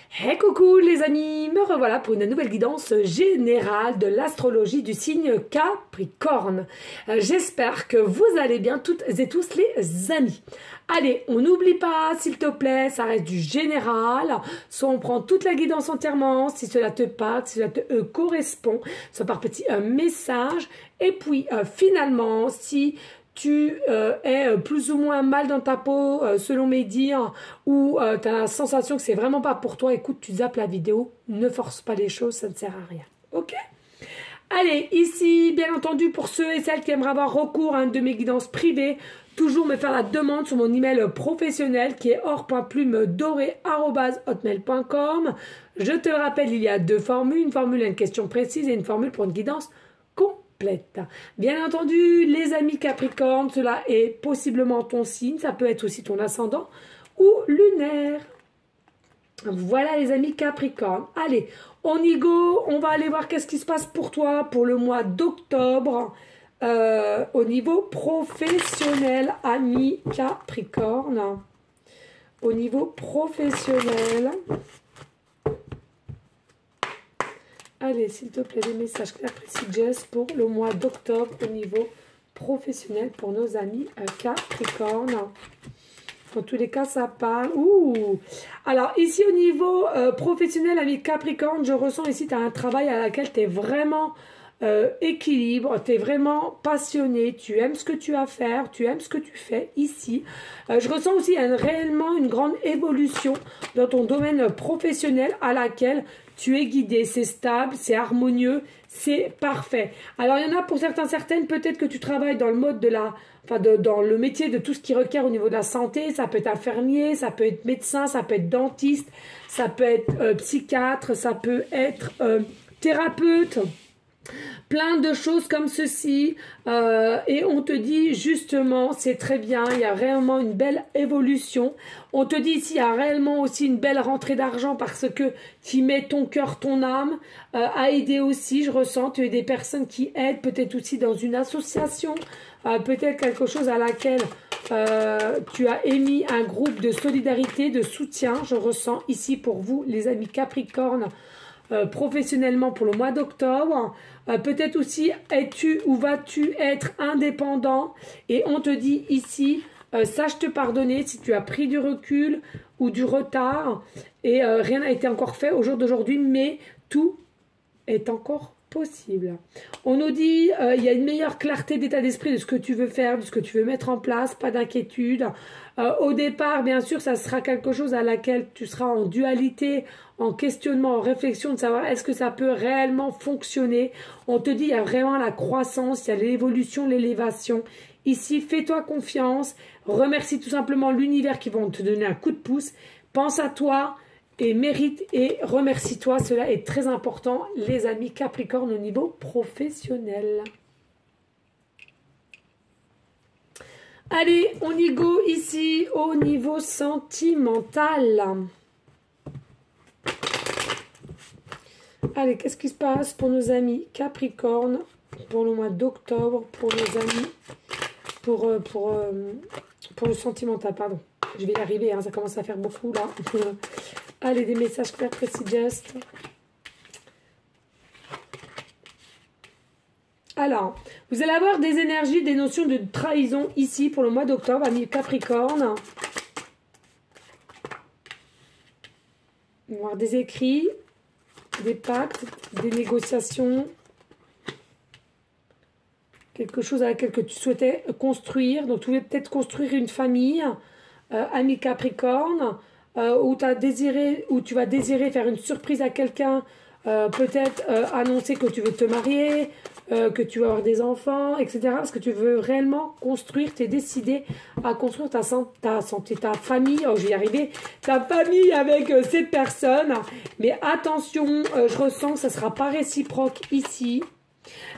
Hey coucou les amis, me revoilà pour une nouvelle guidance générale de l'astrologie du signe Capricorne. J'espère que vous allez bien toutes et tous les amis. Allez, on n'oublie pas s'il te plaît, ça reste du général, soit on prend toute la guidance entièrement, si cela te parle, si cela te correspond, soit par petit message, et puis finalement si tu es plus ou moins mal dans ta peau, selon mes dires, ou tu as la sensation que c'est vraiment pas pour toi, écoute, tu zappes la vidéo, ne force pas les choses, ça ne sert à rien. Ok? Allez, ici, bien entendu, pour ceux et celles qui aimeraient avoir recours à une de mes guidances privées, toujours me faire la demande sur mon email professionnel qui est or.plume-doré@hotmail.com. Je te le rappelle, il y a deux formules, une formule à une question précise et une formule pour une guidance complète. Bien entendu, les amis Capricorne, cela est possiblement ton signe, ça peut être aussi ton ascendant ou lunaire. Voilà les amis Capricorne. Allez, on y go, on va aller voir qu'est-ce qui se passe pour toi pour le mois d'octobre au niveau professionnel, amis Capricorne. Au niveau professionnel. Allez, s'il te plaît, des messages clairs, précis, Jess, pour le mois d'octobre au niveau professionnel pour nos amis Capricorne. Dans tous les cas, ça parle. Ouh. Alors, ici, au niveau professionnel, amis Capricorne, je ressens ici, tu as un travail à laquelle tu es vraiment équilibre, tu es vraiment passionné, tu aimes ce que tu as à faire, tu aimes ce que tu fais ici. Je ressens aussi réellement une grande évolution dans ton domaine professionnel à laquelle tu es guidé. C'est stable, c'est harmonieux, c'est parfait. Alors, il y en a pour certaines, peut-être que tu travailles dans le mode de la... Enfin, dans le métier de tout ce qui requiert au niveau de la santé. Ça peut être infirmier, ça peut être médecin, ça peut être dentiste, ça peut être psychiatre, ça peut être thérapeute. Plein de choses comme ceci et on te dit justement c'est très bien, il y a réellement une belle évolution. On te dit ici il y a réellement aussi une belle rentrée d'argent parce que tu mets ton cœur, ton âme à aider aussi, je ressens, tu es des personnes qui aident, peut-être aussi dans une association, peut-être quelque chose à laquelle tu as émis un groupe de solidarité, de soutien, je ressens ici pour vous les amis Capricorne. Professionnellement pour le mois d'octobre. Peut-être aussi es-tu ou vas-tu être indépendant et on te dit ici sache te pardonner si tu as pris du recul ou du retard et rien n'a été encore fait au jour d'aujourd'hui, mais tout est encore possible. On nous dit il y a une meilleure clarté d'état d'esprit de ce que tu veux faire, de ce que tu veux mettre en place, pas d'inquiétude. Au départ, bien sûr, ça sera quelque chose à laquelle tu seras en dualité, en questionnement, en réflexion de savoir est-ce que ça peut réellement fonctionner. On te dit il y a vraiment la croissance, il y a l'évolution, l'élévation. Ici, fais-toi confiance, remercie tout simplement l'univers qui va te donner un coup de pouce. Pense à toi et mérite et remercie-toi. Cela est très important, les amis Capricorne, au niveau professionnel. Allez, on y go ici au niveau sentimental. Allez, qu'est-ce qui se passe pour nos amis Capricorne pour le mois d'octobre, pour nos amis, pour le sentimental, pardon. Je vais y arriver, hein, ça commence à faire beaucoup là. Allez, des messages clairs, précis, just. Alors, vous allez avoir des énergies, des notions de trahison ici pour le mois d'octobre, amis Capricorne. On va avoir des écrits, des pactes, des négociations. Quelque chose à laquelle que tu souhaitais construire. Donc, tu voulais peut-être construire une famille, amis Capricorne, où tu vas désirer faire une surprise à quelqu'un. Peut-être annoncer que tu veux te marier, que tu veux avoir des enfants, etc. Parce que tu veux réellement construire, tu es décidé à construire ta santé, ta famille, oh, je vais y arriver, ta famille avec cette personne. Mais attention, je ressens que ça ne sera pas réciproque ici.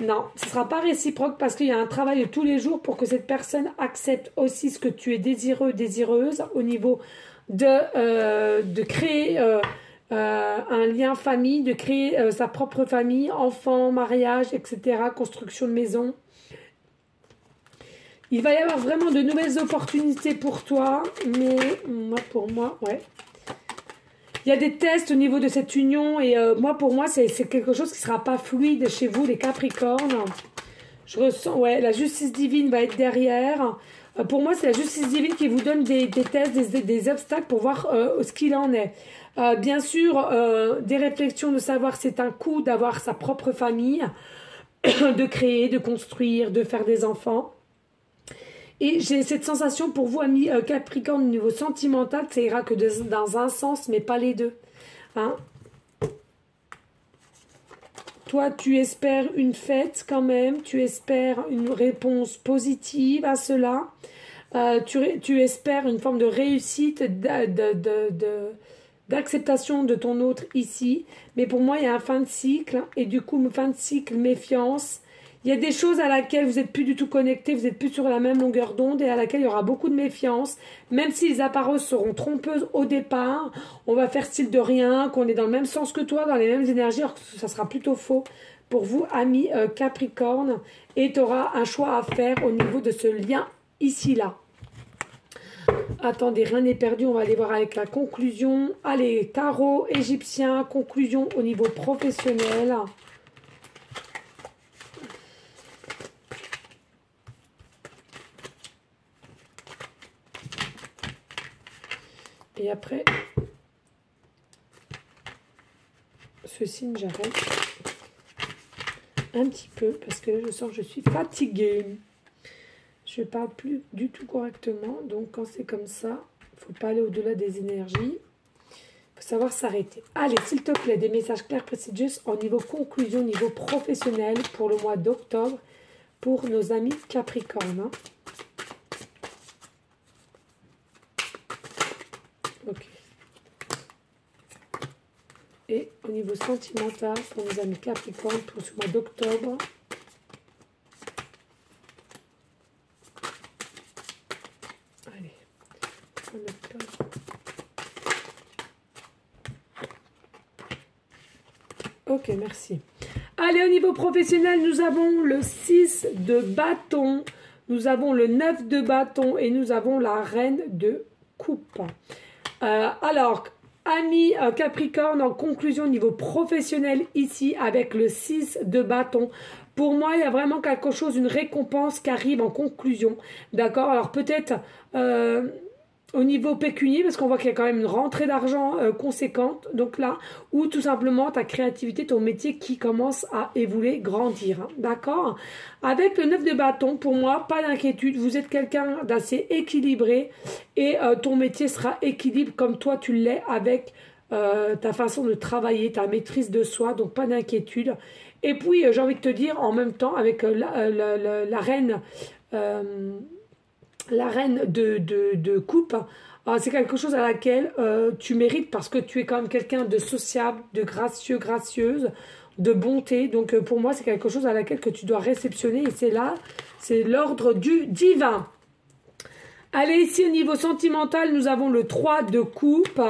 Non, ce ne sera pas réciproque parce qu'il y a un travail de tous les jours pour que cette personne accepte aussi ce que tu es désireux, désireuse au niveau de créer... un lien famille, de créer sa propre famille, enfants, mariage, etc., construction de maison. Il va y avoir vraiment de nouvelles opportunités pour toi, mais pour moi, ouais. Il y a des tests au niveau de cette union et moi, pour moi, c'est quelque chose qui ne sera pas fluide chez vous, les Capricornes. Je ressens, ouais, la justice divine va être derrière. Pour moi, c'est la justice divine qui vous donne des tests, des obstacles pour voir ce qu'il en est. Bien sûr, des réflexions de savoir c'est un coup d'avoir sa propre famille, de créer, de construire, de faire des enfants. Et j'ai cette sensation pour vous, amis Capricorne, au niveau sentimental, ça ira que dans un sens, mais pas les deux. Hein? Toi, tu espères une fête quand même, tu espères une réponse positive à cela. Tu espères une forme de réussite, d'acceptation de ton autre ici. Mais pour moi, il y a un fin de cycle. Et du coup, fin de cycle, méfiance. Il y a des choses à laquelle vous n'êtes plus du tout connectés, vous n'êtes plus sur la même longueur d'onde et à laquelle il y aura beaucoup de méfiance. Même si les apparences seront trompeuses au départ, on va faire style de rien, qu'on est dans le même sens que toi, dans les mêmes énergies, alors que ça sera plutôt faux pour vous, amis Capricorne. Et tu auras un choix à faire au niveau de ce lien ici-là. Attendez, rien n'est perdu, on va aller voir avec la conclusion. Allez, tarot égyptien, conclusion au niveau professionnel. Et après, ce signe, j'arrête un petit peu parce que là, je sens que je suis fatiguée. Je ne parle plus du tout correctement. Donc, quand c'est comme ça, il ne faut pas aller au-delà des énergies. Il faut savoir s'arrêter. Allez, s'il te plaît, des messages clairs, précis, juste au niveau conclusion, au niveau professionnel pour le mois d'octobre pour nos amis Capricorne. Hein. Ok. Et au niveau sentimental, pour nos amis Capricorne, pour ce mois d'octobre. Allez, en octobre. Ok, merci. Allez, au niveau professionnel, nous avons le 6 de bâton, nous avons le 9 de bâton et nous avons la reine de coupe. Alors, amis Capricorne, en conclusion au niveau professionnel ici avec le 6 de bâton, pour moi il y a vraiment quelque chose, une récompense qui arrive en conclusion, d'accord? Alors peut-être au niveau pécunier, parce qu'on voit qu'il y a quand même une rentrée d'argent conséquente, donc là, ou tout simplement ta créativité, ton métier qui commence à évoluer, grandir, hein, d'accord? Avec le 9 de bâton, pour moi, pas d'inquiétude, vous êtes quelqu'un d'assez équilibré et ton métier sera équilibré comme toi tu l'es avec ta façon de travailler, ta maîtrise de soi, donc pas d'inquiétude. Et puis, j'ai envie de te dire, en même temps, avec la reine... la reine de coupe, c'est quelque chose à laquelle tu mérites parce que tu es quand même quelqu'un de sociable, de gracieux, gracieuse, de bonté. Donc pour moi, c'est quelque chose à laquelle que tu dois réceptionner et c'est là, c'est l'ordre du divin. Allez, ici au niveau sentimental, nous avons le 3 de coupe.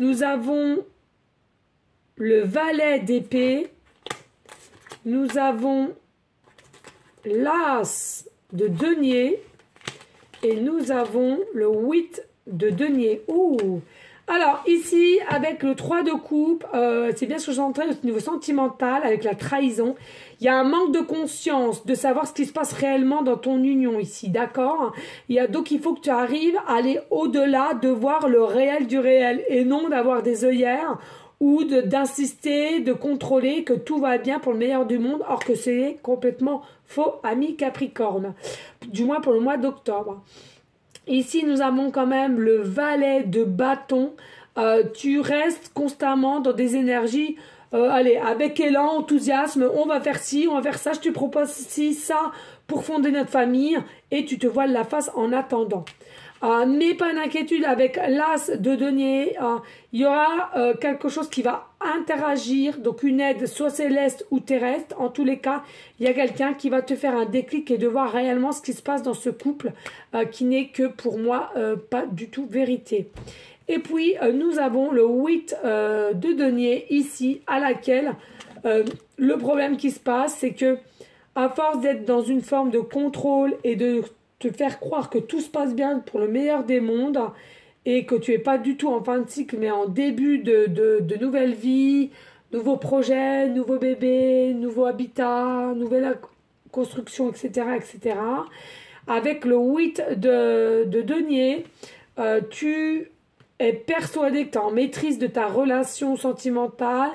Nous avons le valet d'épée. Nous avons l'as de denier. Et nous avons le 8 de denier. Ouh. Alors, ici, avec le 3 de coupe, c'est bien ce que j'entends au niveau sentimental, avec la trahison. Il y a un manque de conscience, de savoir ce qui se passe réellement dans ton union ici, d'accord? Donc, il faut que tu arrives à aller au-delà, de voir le réel du réel, et non d'avoir des œillères ou d'insister, de contrôler que tout va bien pour le meilleur du monde, or que c'est complètement faux, ami Capricorne, du moins pour le mois d'octobre. Ici, nous avons quand même le valet de bâton. Tu restes constamment dans des énergies, allez, avec élan, enthousiasme, on va faire ci, on va faire ça, je te propose ci, ça, pour fonder notre famille, et tu te voiles la face en attendant. Mais pas d'inquiétude, avec l'as de denier, il y aura quelque chose qui va interagir, donc une aide soit céleste ou terrestre. En tous les cas, il y a quelqu'un qui va te faire un déclic et de voir réellement ce qui se passe dans ce couple qui n'est que pour moi pas du tout vérité. Et puis nous avons le 8 de denier ici, à laquelle le problème qui se passe, c'est que à force d'être dans une forme de contrôle et de te faire croire que tout se passe bien pour le meilleur des mondes, et que tu n'es pas du tout en fin de cycle, mais en début de nouvelle vie, nouveaux projets, nouveaux bébés, nouveau habitat, nouvelle construction, etc., etc., avec le 8 de denier, tu es persuadé que tu es en maîtrise de ta relation sentimentale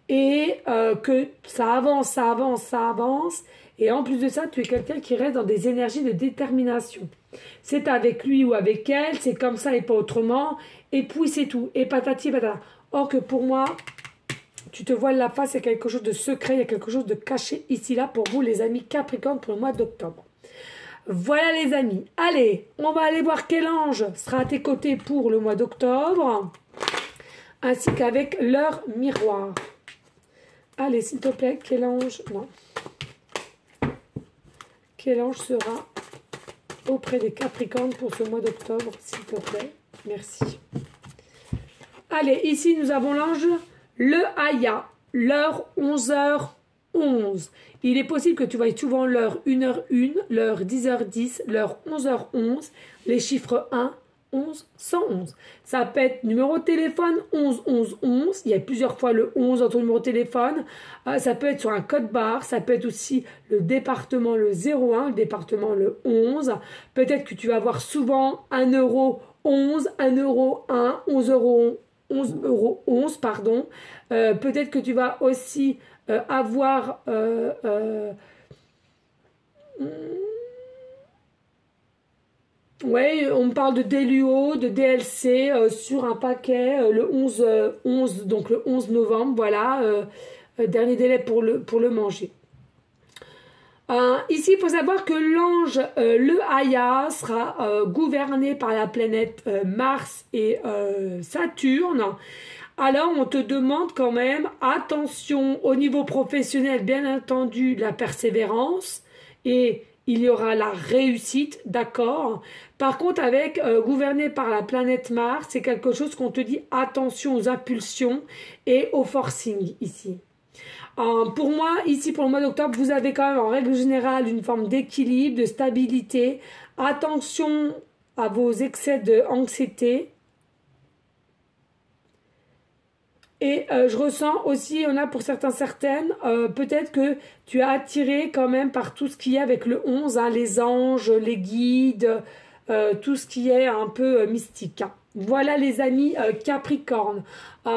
et que ça avance, ça avance, ça avance. Et en plus de ça, tu es quelqu'un qui reste dans des énergies de détermination. C'est avec lui ou avec elle, c'est comme ça et pas autrement. Et puis c'est tout. Et patati patata. Or que pour moi, tu te voiles la face, il y a quelque chose de secret, il y a quelque chose de caché ici, là, pour vous, les amis Capricorne, pour le mois d'octobre. Voilà les amis. Allez, on va aller voir quel ange sera à tes côtés pour le mois d'octobre, ainsi qu'avec leur miroir. Allez, s'il te plaît, quel ange... Non. Quel ange sera auprès des Capricornes pour ce mois d'octobre, s'il te plaît. Merci. Allez, ici, nous avons l'ange le Aya, l'heure 11h11. Il est possible que tu voyes souvent l'heure 1h01, l'heure 10h10, l'heure 11h11, les chiffres 1, 11, 111. Ça peut être numéro de téléphone 11 11 11. Il y a plusieurs fois le 11 dans ton numéro de téléphone. Ça peut être sur un code barre. Ça peut être aussi le département le 01, le département le 11. Peut-être que tu vas avoir souvent 1 euro 11, 1 euro 1, 11 euros 11 euros 11, pardon. Peut-être que tu vas aussi avoir... oui, on me parle de DLUO, de DLC sur un paquet le 11, donc le 11 novembre, voilà, dernier délai pour le manger. Ici, il faut savoir que l'ange, le Aya, sera gouverné par la planète Mars et Saturne. Alors, on te demande quand même, attention au niveau professionnel, bien entendu, la persévérance et il y aura la réussite, d'accord. Par contre, avec gouverné par la planète Mars, c'est quelque chose qu'on te dit attention aux impulsions et au forcing ici. Pour moi, ici, pour le mois d'octobre, vous avez quand même en règle générale une forme d'équilibre, de stabilité. Attention à vos excès d'anxiété. Et je ressens aussi, on a pour certaines, peut-être que tu es attiré quand même par tout ce qui est avec le 11, hein, les anges, les guides, tout ce qui est un peu mystique. Hein. Voilà les amis Capricorne.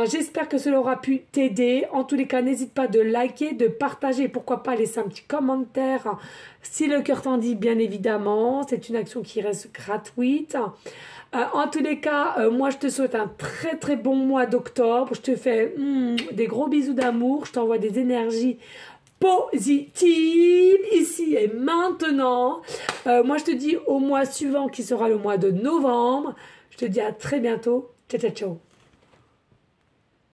J'espère que cela aura pu t'aider. En tous les cas, n'hésite pas de liker, de partager, pourquoi pas laisser un petit commentaire. Hein, si le cœur t'en dit, bien évidemment. C'est une action qui reste gratuite. En tous les cas, moi je te souhaite un très très bon mois d'octobre. Je te fais des gros bisous d'amour. Je t'envoie des énergies positives ici et maintenant. Moi je te dis au mois suivant qui sera le mois de novembre. Je te dis à très bientôt. Ciao ciao ciao.